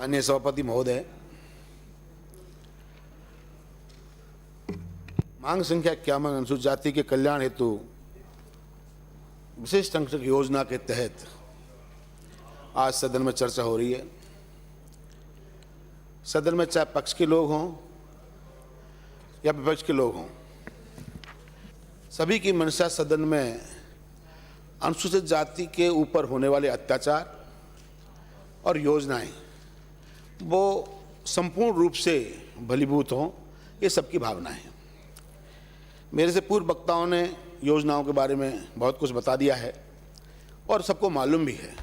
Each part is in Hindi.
माननीय सभापति महोदय, मांग संख्या 51 अनुसूचित जाति के कल्याण हेतु विशिष्ट संरक्षक योजना के तहत आज सदन में चर्चा हो रही है। सदन में चाहे पक्ष के लोग हों या विपक्ष के लोग हों, सभी की मंशा सदन में अनुसूचित जाति के ऊपर होने वाले अत्याचार और योजनाएं वो संपूर्ण रूप से भलीभूत हों, ये सबकी भावना है। मेरे से पूर्व वक्ताओं ने योजनाओं के बारे में बहुत कुछ बता दिया है और सबको मालूम भी है।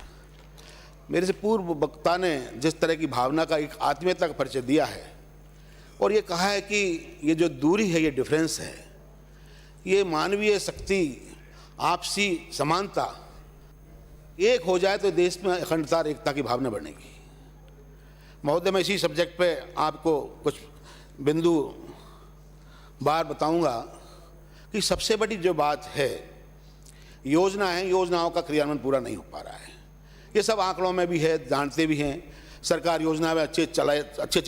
मेरे से पूर्व वक्ता ने जिस तरह की भावना का एक आत्मीयता का परिचय दिया है और ये कहा है कि ये जो दूरी है, ये डिफरेंस है, ये मानवीय शक्ति, आपसी समानता एक हो जाए तो देश में अखंडता एकता की भावना बनेगी। महोदय, मैं इसी सब्जेक्ट पे आपको कुछ बिंदु बार बताऊंगा कि सबसे बड़ी जो बात है, योजनाओं का क्रियान्वयन पूरा नहीं हो पा रहा है। ये सब आंकड़ों में भी है, जानते भी हैं, सरकार योजना में अच्छी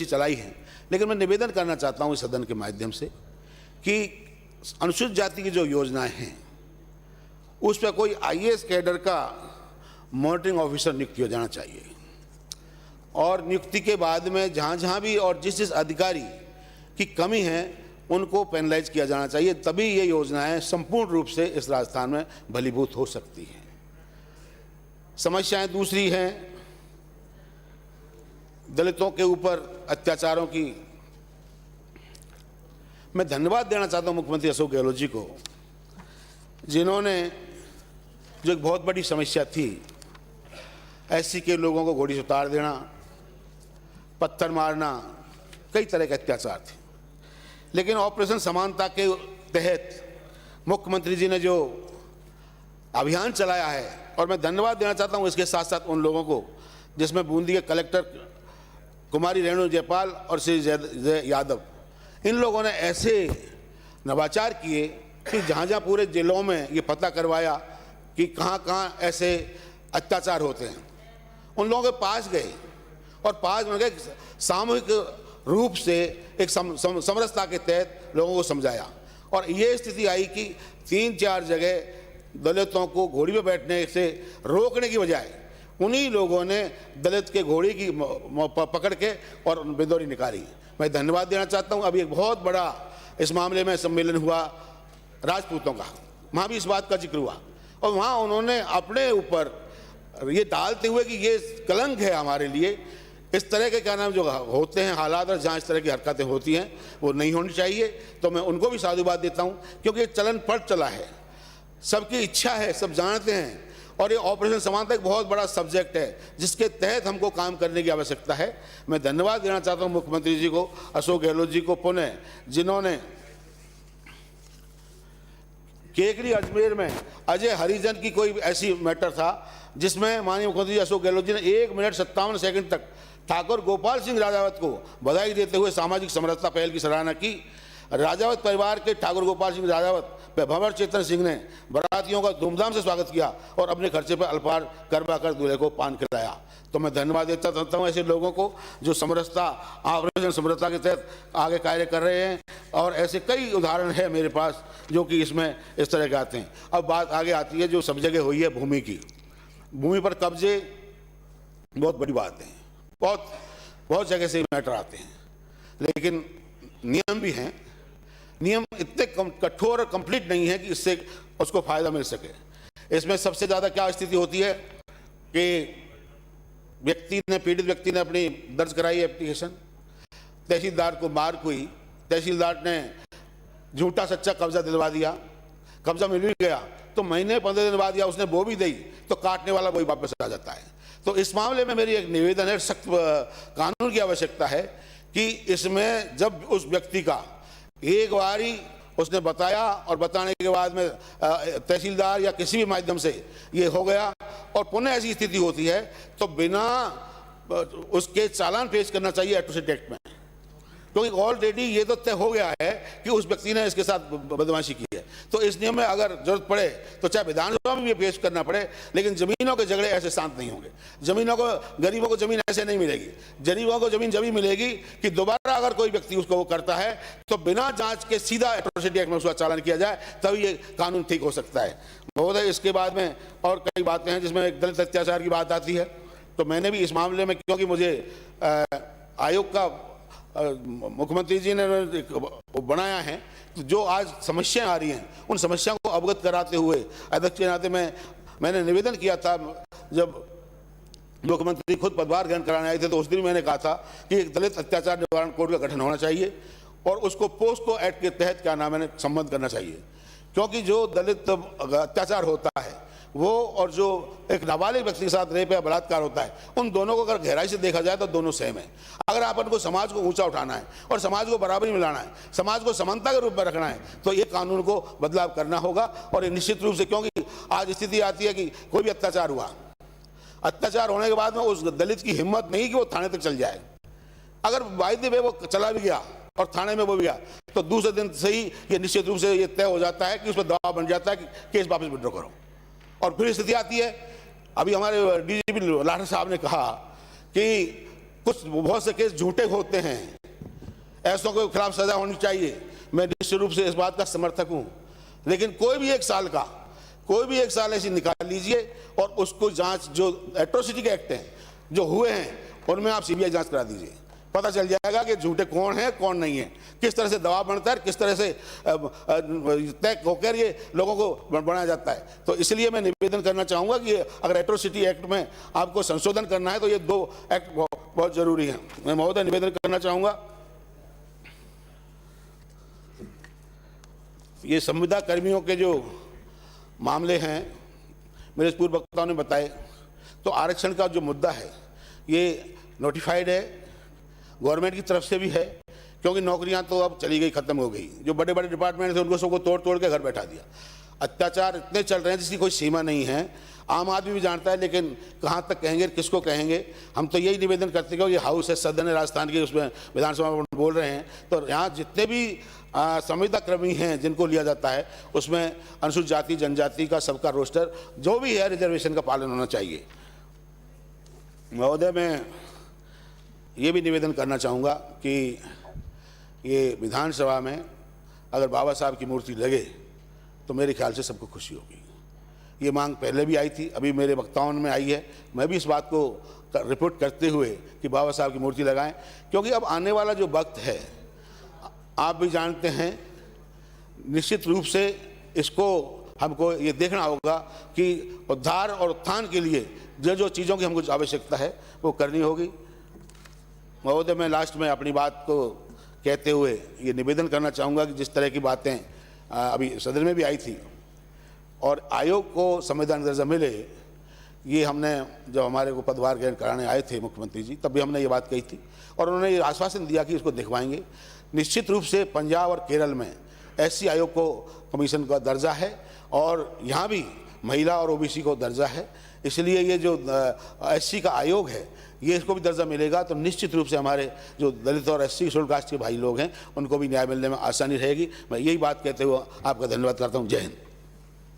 चलाई है। लेकिन मैं निवेदन करना चाहता हूँ इस सदन के माध्यम से कि अनुसूचित जाति की जो योजनाएं हैं उस पर कोई आईएएस कैडर का मॉनिटरिंग ऑफिसर नियुक्त किया जाना चाहिए और नियुक्ति के बाद में जहाँ भी और जिस अधिकारी की कमी है उनको पेनलाइज किया जाना चाहिए। तभी ये योजनाएं संपूर्ण रूप से इस राजस्थान में भलीभूत हो सकती हैं। समस्याएं दूसरी हैं, दलितों के ऊपर अत्याचारों की। मैं धन्यवाद देना चाहता हूं मुख्यमंत्री अशोक गहलोत जी को, जिन्होंने जो एक बहुत बड़ी समस्या थी, एससी के लोगों को घोड़ी से उतार देना, पत्थर मारना, कई तरह के अत्याचार थे। लेकिन ऑपरेशन समानता के तहत मुख्यमंत्री जी ने जो अभियान चलाया है, और मैं धन्यवाद देना चाहता हूं इसके साथ साथ उन लोगों को जिसमें बूंदी के कलेक्टर कुमारी रेणु जयपाल और श्री जय यादव, इन लोगों ने ऐसे नवाचार किए कि जहाँ पूरे जिलों में ये पता करवाया कि कहाँ ऐसे अत्याचार होते हैं। उन लोगों के पास गए और पास में गए, सामूहिक रूप से एक समरसता के तहत लोगों को समझाया और ये स्थिति आई कि 3-4 जगह दलितों को घोड़ी में बैठने से रोकने की बजाय उन्हीं लोगों ने दलित के घोड़ी की पकड़ के और बिंदौरी निकाली। मैं धन्यवाद देना चाहता हूं। अभी एक बहुत बड़ा इस मामले में सम्मेलन हुआ राजपूतों का, वहाँ भी इस बात का जिक्र हुआ और वहाँ उन्होंने अपने ऊपर ये डालते हुए कि ये कलंक है हमारे लिए, इस तरह के क्या नाम जो होते हैं हालात और जहाँ इस तरह की हरकतें होती हैं वो नहीं होनी चाहिए। तो मैं उनको भी साधुवाद देता हूँ क्योंकि ये चलन पड़ चला है, सबकी इच्छा है, सब जानते हैं और ये ऑपरेशन समानता एक बहुत बड़ा सब्जेक्ट है जिसके तहत हमको काम करने की आवश्यकता है। मैं धन्यवाद देना चाहता हूँ मुख्यमंत्री जी को, अशोक गहलोत जी को पुनः, जिन्होंने केकड़ी अजमेर में अजय हरिजन की कोई ऐसी मैटर था जिसमें माननीय मुख्यमंत्री अशोक गहलोत जी ने 1 मिनट 57 सेकंड तक ठाकुर गोपाल सिंह राजावत को बधाई देते हुए सामाजिक समरसता पहल की सराहना की। राजावत परिवार के ठाकुर गोपाल सिंह राजावत व भंवर चेतन सिंह ने बारातियों का धूमधाम से स्वागत किया और अपने खर्चे पर अल्पाहार करवा कर दूल्हे को पान खिलाया। तो मैं धन्यवाद देता रहता हूँ ऐसे लोगों को जो समरसता, ऑपरेशन समरसता के तहत आगे कार्य कर रहे हैं और ऐसे कई उदाहरण है मेरे पास जो कि इसमें इस तरह के आते हैं। अब बात आगे आती है जो सब जगह हुई है भूमि की। भूमि पर कब्जे बहुत बड़ी बात है, बहुत जगह से मैटर आते हैं, लेकिन नियम भी हैं। नियम इतने कठोर और कंप्लीट नहीं है कि इससे उसको फायदा मिल सके। इसमें सबसे ज़्यादा क्या स्थिति होती है कि पीड़ित व्यक्ति ने अपनी दर्ज कराई एप्लीकेशन, तहसीलदार को मार हुई, तहसीलदार ने झूठा सच्चा कब्जा दिलवा दिया, कब्जा मिल भी गया तो महीने 15 दिन बाद या उसने वो भी दी तो काटने वाला वही वापस आ जाता है। तो इस मामले में मेरी एक निवेदन है, सख्त कानून की आवश्यकता है कि इसमें जब उस व्यक्ति का एक बारी उसने बताया और बताने के बाद में तहसीलदार या किसी भी माध्यम से ये हो गया और पुनः ऐसी स्थिति होती है तो बिना उसके चालान पेश करना चाहिए एट्रोसिटी एक्ट में, क्योंकि ऑलरेडी ये तो तय हो गया है कि उस व्यक्ति ने इसके साथ बदमाशी की है। तो इस नियम में अगर जरूरत पड़े तो चाहे विधानसभा में भी पेश करना पड़े, लेकिन जमीनों के झगड़े ऐसे शांत नहीं होंगे। जमीनों को, गरीबों को जमीन ऐसे नहीं मिलेगी। गरीबों को जमीन जब मिलेगी कि दोबारा अगर कोई व्यक्ति उसको वो करता है तो बिना जांच के सीधा एट्रोसिटी एक्ट में उसका चालान किया जाए, तभी ये कानून ठीक हो सकता है। महोदय, इसके बाद में और कई बातें हैं जिसमें एक दलित अत्याचार की बात आती है। तो मैंने भी इस मामले में, क्योंकि मुझे आयोग का मुख्यमंत्री जी ने बनाया है, तो जो आज समस्याएं आ रही हैं उन समस्याओं को अवगत कराते हुए अध्यक्ष के नाते मैंने निवेदन किया था। जब मुख्यमंत्री खुद पदभार ग्रहण कराने आए थे तो उस दिन मैंने कहा था कि एक दलित अत्याचार निवारण कोर्ट का गठन होना चाहिए और उसको पोस्को एक्ट के तहत क्या नाम है संबद्ध करना चाहिए, क्योंकि जो दलित अत्याचार होता है वो और जो एक नाबालिग व्यक्ति के साथ रेप या बलात्कार होता है, उन दोनों को अगर गहराई से देखा जाए तो दोनों सेम है। अगर अपन को समाज को ऊंचा उठाना है और समाज को बराबरी में लाना है, समाज को समानता के रूप में रखना है, तो ये कानून को बदलाव करना होगा। और ये निश्चित रूप से, क्योंकि आज स्थिति आती है कि कोई भी अत्याचार हुआ, अत्याचार होने के बाद में उस दलित की हिम्मत नहीं कि वो थाने तक चल जाए। अगर वायदे में वो चला भी गया और थाने में वो भी गया तो दूसरे दिन से ही ये निश्चित रूप से ये तय हो जाता है कि उस पर दबाव बन जाता है कि केस वापस विड्रॉ करो। और फिर स्थिति आती है, अभी हमारे डीजीपी लाठर साहब ने कहा कि कुछ बहुत से केस झूठे होते हैं, ऐसों के खिलाफ सजा होनी चाहिए। मैं निश्चित रूप से इस बात का समर्थक हूं, लेकिन कोई भी एक साल ऐसी निकाल लीजिए और उसको जांच, जो एट्रोसिटी के एक्ट हैं जो हुए हैं उनमें आप सीबीआई जांच करा दीजिए। पता चल जाएगा कि झूठे कौन है कौन नहीं है, किस तरह से दबाव बनता है, किस तरह से तय होकर ये लोगों को बनाया जाता है। तो इसलिए मैं निवेदन करना चाहूँगा कि अगर एट्रोसिटी एक्ट में आपको संशोधन करना है तो ये दो एक्ट बहुत जरूरी हैं। मैं महोदय निवेदन करना चाहूँगा, ये संविदा कर्मियों के जो मामले हैं मेरे पूर्व वक्ताओं ने बताए, तो आरक्षण का जो मुद्दा है ये नोटिफाइड है, गवर्नमेंट की तरफ से भी है, क्योंकि नौकरियां तो अब चली गई, खत्म हो गई। जो बड़े बड़े डिपार्टमेंट थे उनको सबको तोड़ के घर बैठा दिया। अत्याचार इतने चल रहे हैं जिसकी कोई सीमा नहीं है, आम आदमी भी जानता है, लेकिन कहाँ तक कहेंगे, किसको कहेंगे। हम तो यही निवेदन करते हैं कि ये हाउस है, सदन है राजस्थान की, उसमें विधानसभा में बोल रहे हैं, तो यहाँ जितने भी संविदा कर्मी हैं जिनको लिया जाता है उसमें अनुसूचित जाति जनजाति का सबका रोस्टर जो भी है रिजर्वेशन का पालन होना चाहिए। महोदय, मैं ये भी निवेदन करना चाहूँगा कि ये विधानसभा में अगर बाबा साहब की मूर्ति लगे तो मेरे ख्याल से सबको खुशी होगी। ये मांग पहले भी आई थी, अभी मेरे वक्ताओं में आई है। मैं भी इस बात को रिपोर्ट करते हुए कि बाबा साहब की मूर्ति लगाएं, क्योंकि अब आने वाला जो वक्त है आप भी जानते हैं, निश्चित रूप से इसको हमको ये देखना होगा कि उद्धार और उत्थान के लिए जो जो चीज़ों की हमको आवश्यकता है वो करनी होगी। महोदय, मैं लास्ट में अपनी बात को कहते हुए ये निवेदन करना चाहूँगा कि जिस तरह की बातें अभी सदन में भी आई थी और आयोग को संवैधानिक दर्जा मिले, ये हमने जब हमारे को पदभार ग्रहण कराने आए थे मुख्यमंत्री जी, तब भी हमने ये बात कही थी और उन्होंने ये आश्वासन दिया कि इसको दिखवाएंगे। निश्चित रूप से पंजाब और केरल में एससी आयोग को कमीशन का दर्जा है और यहाँ भी महिला और ओबीसी को दर्जा है, इसलिए ये जो एससी का आयोग है ये इसको भी दर्जा मिलेगा तो निश्चित रूप से हमारे जो दलित और एससी शेड्यूल कास्ट के भाई लोग हैं उनको भी न्याय मिलने में आसानी रहेगी। मैं यही बात कहते हुए आपका धन्यवाद करता हूँ। जय हिंद।